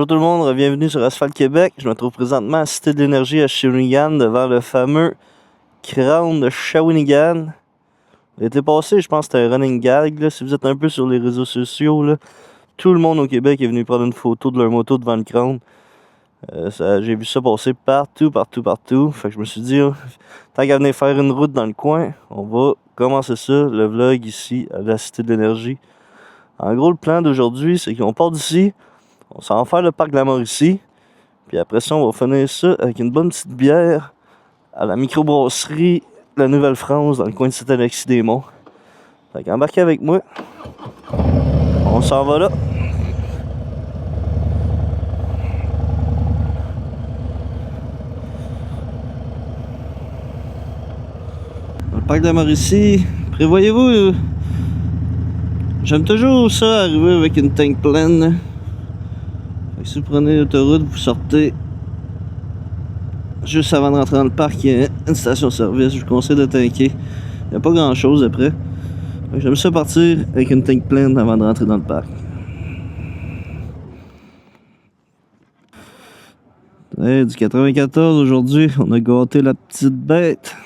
Bonjour tout le monde, bienvenue sur Asphalte Québec. Je me trouve présentement à Cité de l'Énergie à Shawinigan devant le fameux Crown de Shawinigan. L'été passé, je pense que c'était un running gag. Là. Si vous êtes un peu sur les réseaux sociaux, là, tout le monde au Québec est venu prendre une photo de leur moto devant le Crown. J'ai vu ça passer partout. Fait que je me suis dit, tant qu'à venir faire une route dans le coin, on va commencer ça, le vlog ici à la Cité de l'Énergie. En gros, le plan d'aujourd'hui, c'est qu'on part d'ici. On s'en va faire le parc de la Mauricie. Puis après ça, on va finir ça avec une bonne petite bière à la microbrasserie La Nouvelle-France dans le coin de Saint-Alexis-des-Monts. Fait qu'embarquez avec moi. On s'en va là. Dans le parc de la Mauricie, prévoyez-vous... J'aime toujours ça, arriver avec une tank pleine. Si vous prenez l'autoroute, vous sortez juste avant de rentrer dans le parc, il y a une station-service. Je vous conseille de tanker. Il n'y a pas grand-chose après. J'aime ça partir avec une tank pleine avant de rentrer dans le parc. Hey, du 94 aujourd'hui, on a gâté la petite bête.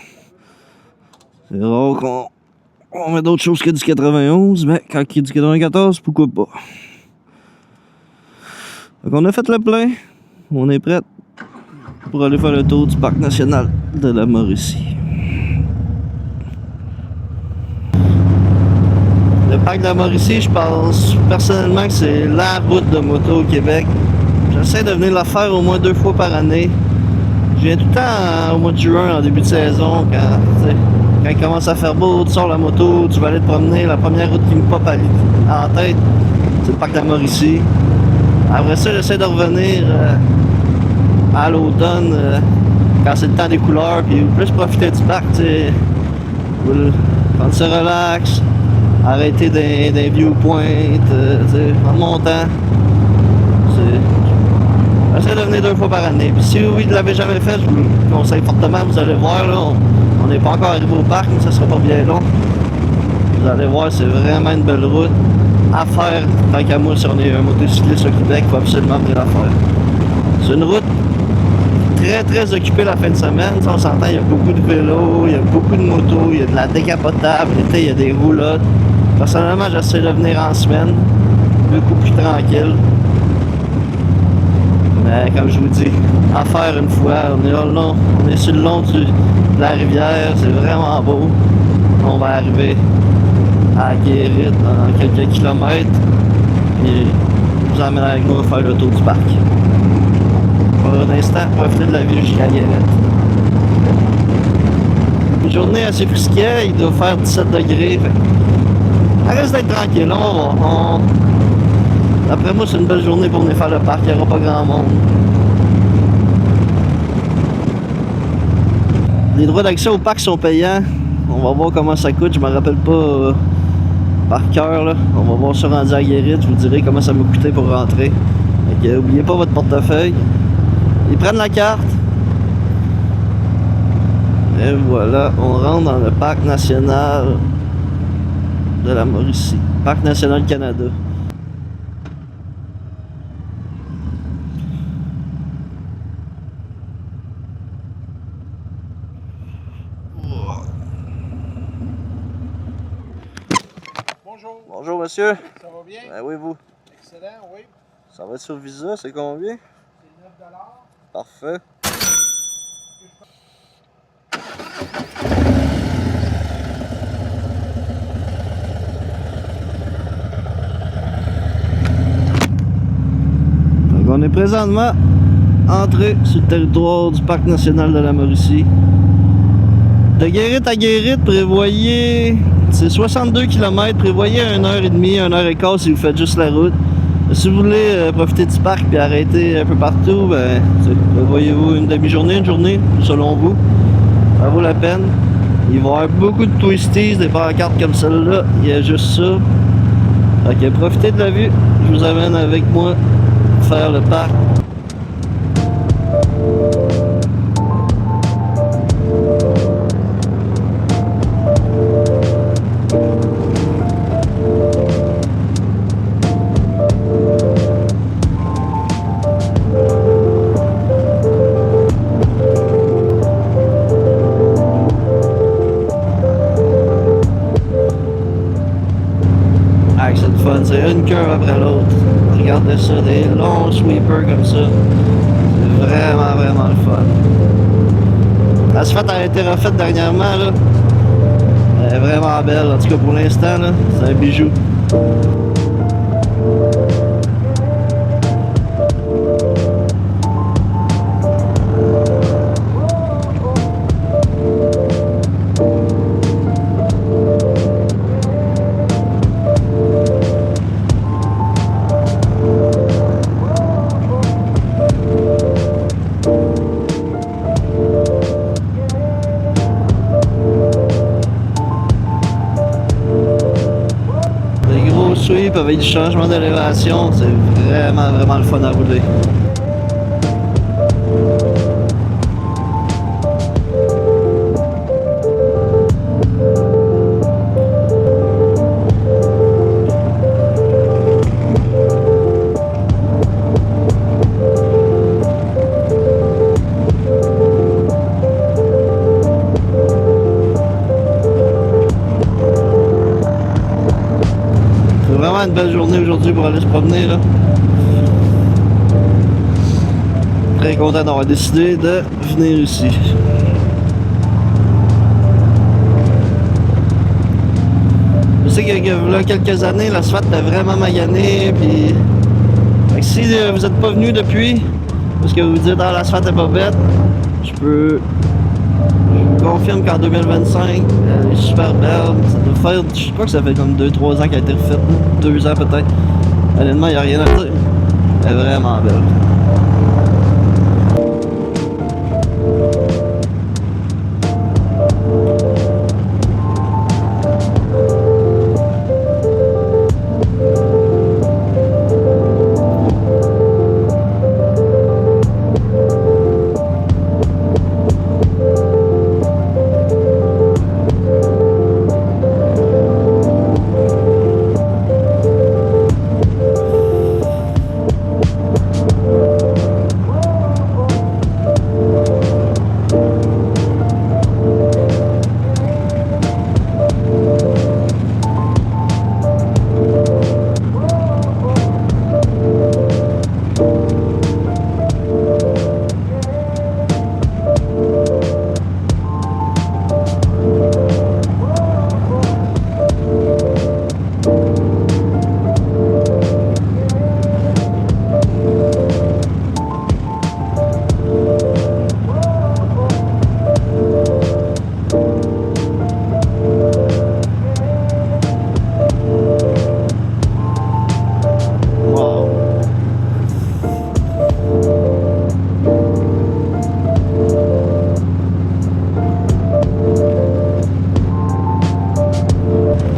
C'est rare qu'on met d'autres choses que du 91, mais quand il y a du 94, pourquoi pas? Donc on a fait le plein, on est prêt pour aller faire le tour du parc national de la Mauricie. Le parc de la Mauricie, je pense personnellement que c'est la route de moto au Québec. J'essaie de venir la faire au moins 2 fois par année. Je viens tout le temps au mois de juin, en début de saison, quand il commence à faire beau, tu sors la moto, tu vas aller te promener. La première route qui me pop en tête, c'est le parc de la Mauricie. Après ça, j'essaie de revenir à l'automne, quand c'est le temps des couleurs, puis plus profiter du parc, tu sais, prendre ça relax, arrêter des viewpoints, en montant. J'essaie de venir 2 fois par année. Puis si vous ne l'avez jamais fait, je vous le conseille fortement, vous allez voir, là, on n'est pas encore arrivé au parc, mais ça sera pas bien long. Vous allez voir, c'est vraiment une belle route à faire. Tant qu'à moi, si on est un motocycliste au Québec, il faut absolument venir la faire. C'est une route très occupée la fin de semaine. On s'entend, il y a beaucoup de vélos, il y a beaucoup de motos, il y a de la décapotable, l'été, il y a des roulottes. Personnellement, j'essaie de venir en semaine, beaucoup plus tranquille. Mais comme je vous dis, à faire une fois, on est sur le long de la rivière, c'est vraiment beau. On va arriver à Guérite dans quelques kilomètres et je vous emmène avec nous faire le tour du parc. Pour un instant, profiter de la vue jusqu'à Guérite. Une journée assez frisquée, il doit faire 17 degrés. Ça reste d'être tranquille, d'après moi, c'est une belle journée pour venir faire le parc, il n'y aura pas grand monde. Les droits d'accès au parc sont payants. On va voir comment ça coûte, je me rappelle pas par cœur. Là. On va voir ça rendu à Guérite, je vous dirai comment ça m'a coûté pour rentrer. Donc, n'oubliez pas votre portefeuille. Ils prennent la carte. Et voilà, on rentre dans le parc national de la Mauricie. Parc national Canada. Bonjour. Bonjour monsieur. Ça va bien? Ben oui, vous. Excellent, oui. Ça va être sur Visa, c'est combien? C'est 9 $. Parfait. Donc on est présentement entré sur le territoire du parc national de la Mauricie. De Guérite à Guérite, prévoyez... C'est 62 km, prévoyez 1h30, 1h15 si vous faites juste la route. Si vous voulez profiter du parc et arrêter un peu partout, ben, prévoyez-vous une demi-journée, une journée, selon vous. Ça vaut la peine. Il va y avoir beaucoup de twisties, des pancartes comme celle-là. Il y a juste ça. Fait que profitez de la vue. Je vous amène avec moi faire le parc. une curve après l'autre. Regardez ça, des longs sweepers comme ça. C'est vraiment, vraiment le fun. L'asphalte a été refaite dernièrement, là. Elle est vraiment belle, en tout cas pour l'instant, là. C'est un bijou. Sweep avec du changement d'élévation, c'est vraiment, vraiment le fun à rouler. Vraiment une belle journée aujourd'hui pour aller se promener là. Très content d'avoir décidé de venir ici. Je sais que là, quelques années, l'asphalte était vraiment magané, puis si vous n'êtes pas venu depuis, parce que vous vous dites ah l'asphalte est pas bête, je vous confirme qu'en 2025, elle est super belle. Ça doit faire, je crois que ça fait comme 2-3 ans qu'elle a été refaite. 2 ans peut-être. Honnêtement, il n'y a rien à dire. Elle est vraiment belle.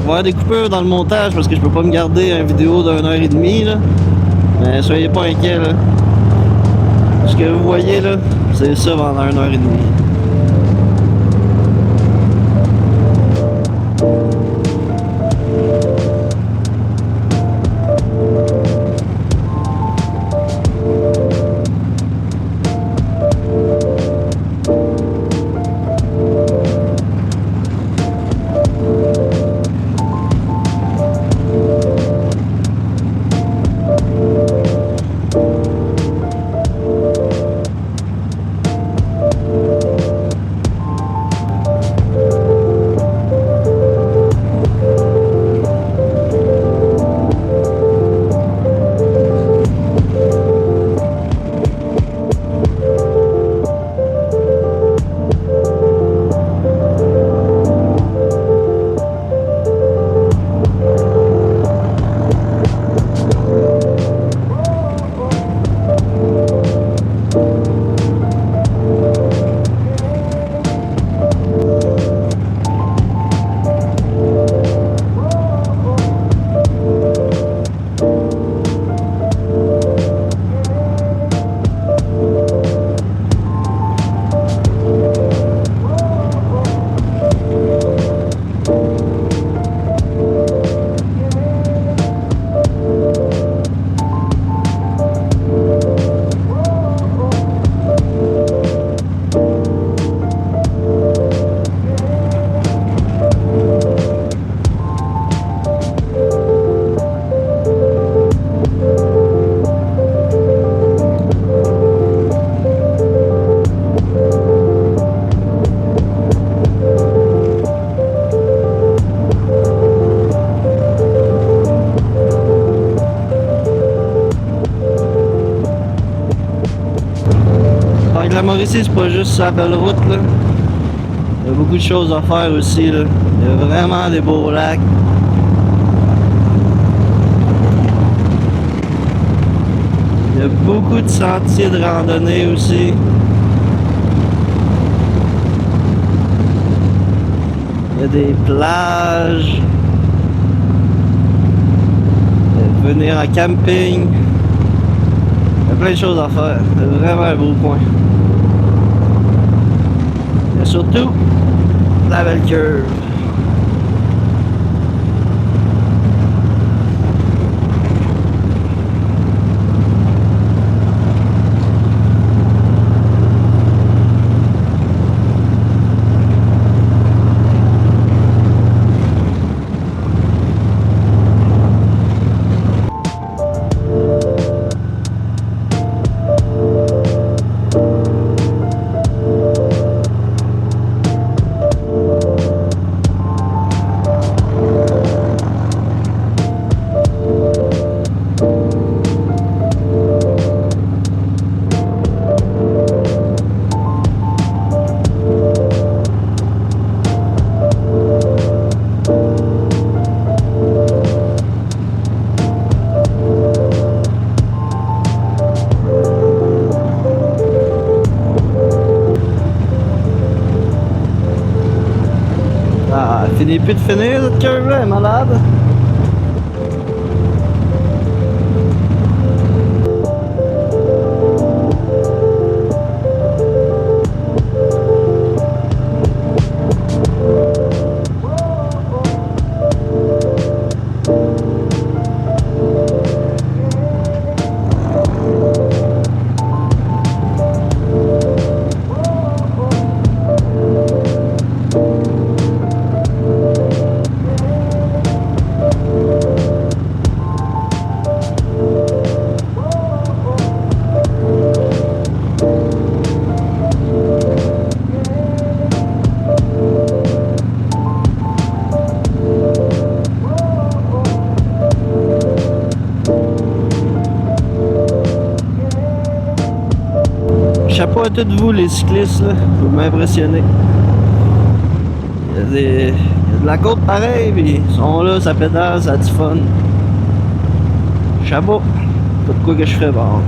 Il va y avoir des coupures dans le montage parce que je peux pas me garder une vidéo d'1h30 là. Mais soyez pas inquiets là. Ce que vous voyez là, c'est ça pendant 1h30. ici, c'est pas juste sa belle route, là. Il y a beaucoup de choses à faire aussi, là. Il y a vraiment des beaux lacs. Il y a beaucoup de sentiers de randonnée aussi. Il y a des plages. Venir en camping. Il y a plein de choses à faire. C'est vraiment un beau coin. Et surtout, la belle curve. Ah, elle finit plus de finir cette curve-là, elle est malade. Chapeau à toutes vous les cyclistes, là. Vous m'impressionnez. Il y a de la côte pareil, puis ils sont là, ça pédale, ça a du fun. Chapeau. Pas de quoi que je ferais bon.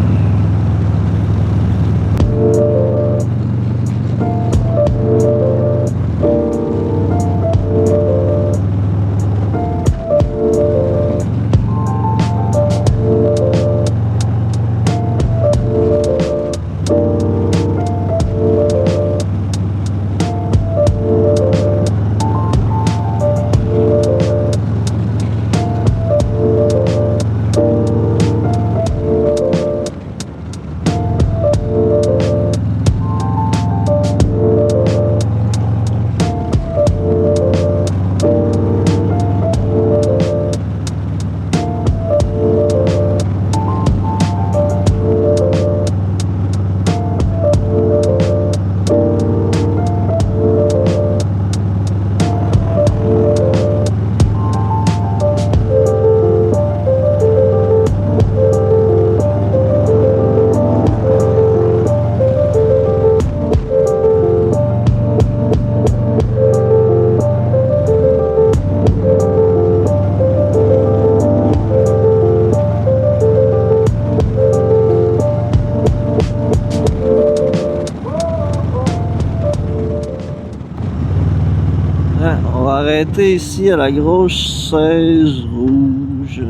On va arrêter ici à la grosse 16 rouge.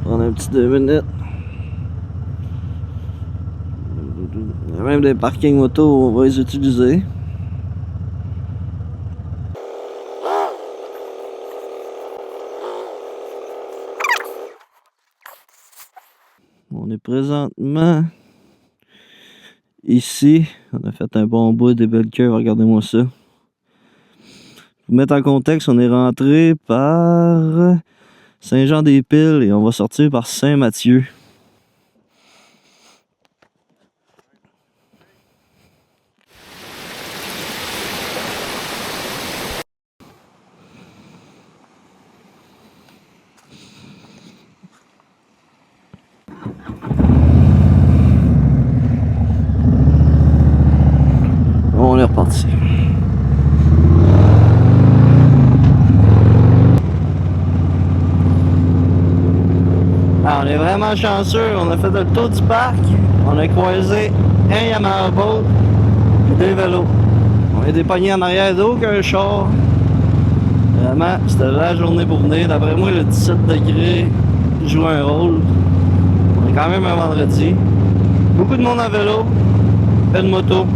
Prendre un petit 2 minutes. Il y a même des parkings moto où on va les utiliser. On est présentement ici. On a fait un bon bout des belles curves, regardez-moi ça. Pour mettre en contexte, on est rentré par Saint-Jean-des-Piles et on va sortir par Saint-Mathieu. est vraiment chanceux. On a fait le tour du parc. On a croisé un Yamaha Boat et des vélos. On a été pognés en arrière d'aucun char. Vraiment, c'était la journée pour venir. D'après moi, le 17 degrés joue un rôle. On est quand même un vendredi. Beaucoup de monde en vélo, pas de moto,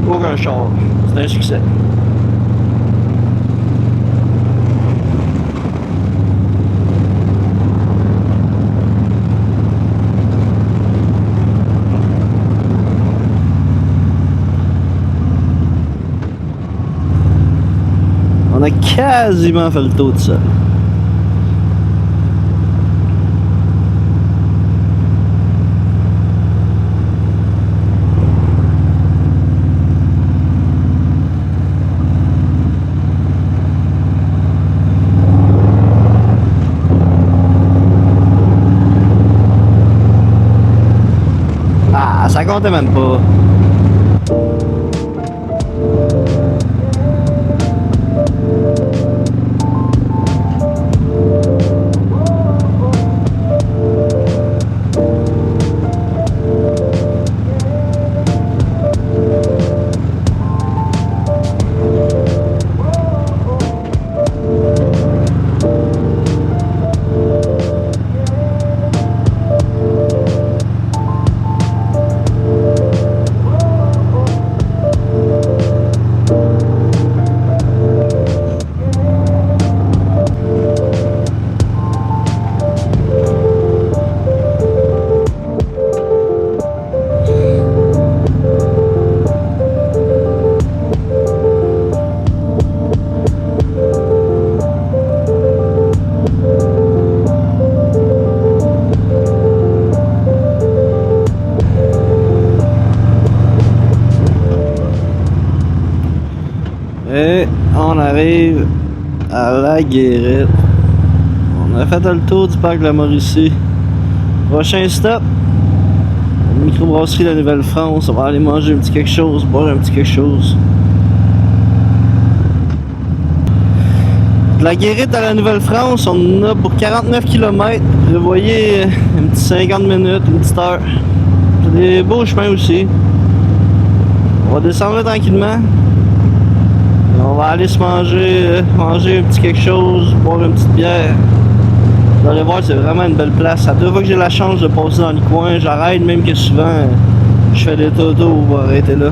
aucun char. C'est un succès. On a quasiment fait le tour de ça. Ah, ça comptait même pas. Et on arrive à la Guérite. On a fait le tour du parc de la Mauricie. Prochain stop, la microbrasserie de la Nouvelle-France. On va aller manger un petit quelque chose, boire un petit quelque chose. De la Guérite à la Nouvelle-France, on en a pour 49 km. Prévoyez un petit 50 minutes, une petite heure. C'est des beaux chemins aussi. On va descendre tranquillement. On va aller se manger un petit quelque chose, boire une petite bière. Vous allez voir, c'est vraiment une belle place. À deux fois que j'ai la chance de passer dans le coin, j'arrête, même que souvent je fais des totos pour arrêter là.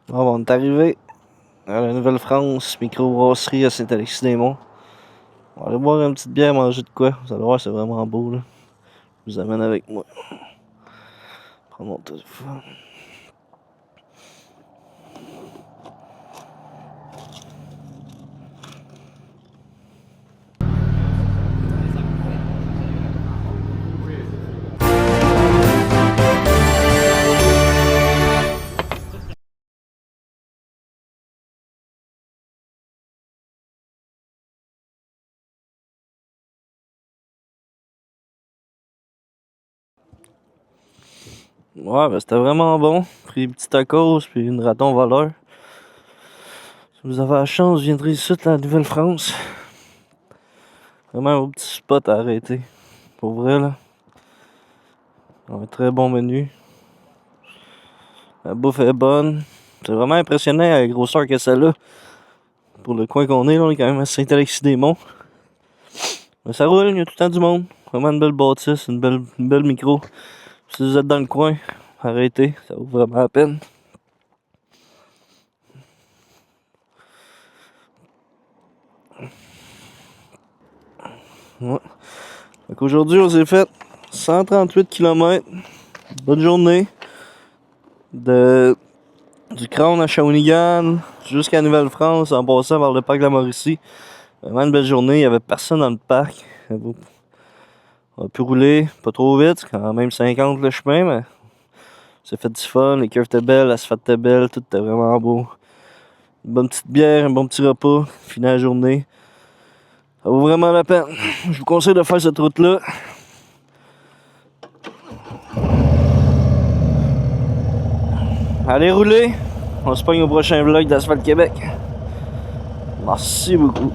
Bon, on est arrivé à la Nouvelle-France, microbrasserie à Saint-Alexis-des-Monts. On va aller boire une petite bière, manger de quoi. Vous allez voir, c'est vraiment beau là. Je vous amène avec moi. Prends mon téléphone. Ouais, ben c'était vraiment bon. Pris une petite tacos puis une raton voleur. Si vous avez la chance, vous viendrez ici de la Nouvelle-France. Vraiment un beau petit spot à arrêter. Pour vrai là. Un très bon menu. La bouffe est bonne. C'est vraiment impressionnant la grosseur que ça a. Pour le coin qu'on est, là, on est quand même à Saint-Alexis-des-Monts. Mais ça roule, il y a tout le temps du monde. Vraiment une belle bâtisse, une belle micro. Si vous êtes dans le coin, arrêtez, ça vaut vraiment la peine. Ouais. Donc aujourd'hui, on s'est fait 138 km. Bonne journée. Du Crown à Shawinigan jusqu'à Nouvelle-France en passant par le parc de la Mauricie. Vraiment une belle journée, il n'y avait personne dans le parc. On a pu rouler pas trop vite, quand même 50 le chemin, mais ça fait du fun, les curves étaient belles, l'asphalte était belle, tout était vraiment beau. Une bonne petite bière, un bon petit repas, finir la journée. Ça vaut vraiment la peine. Je vous conseille de faire cette route-là. Allez rouler, on se pogne au prochain vlog d'Asphalt Québec. Merci beaucoup.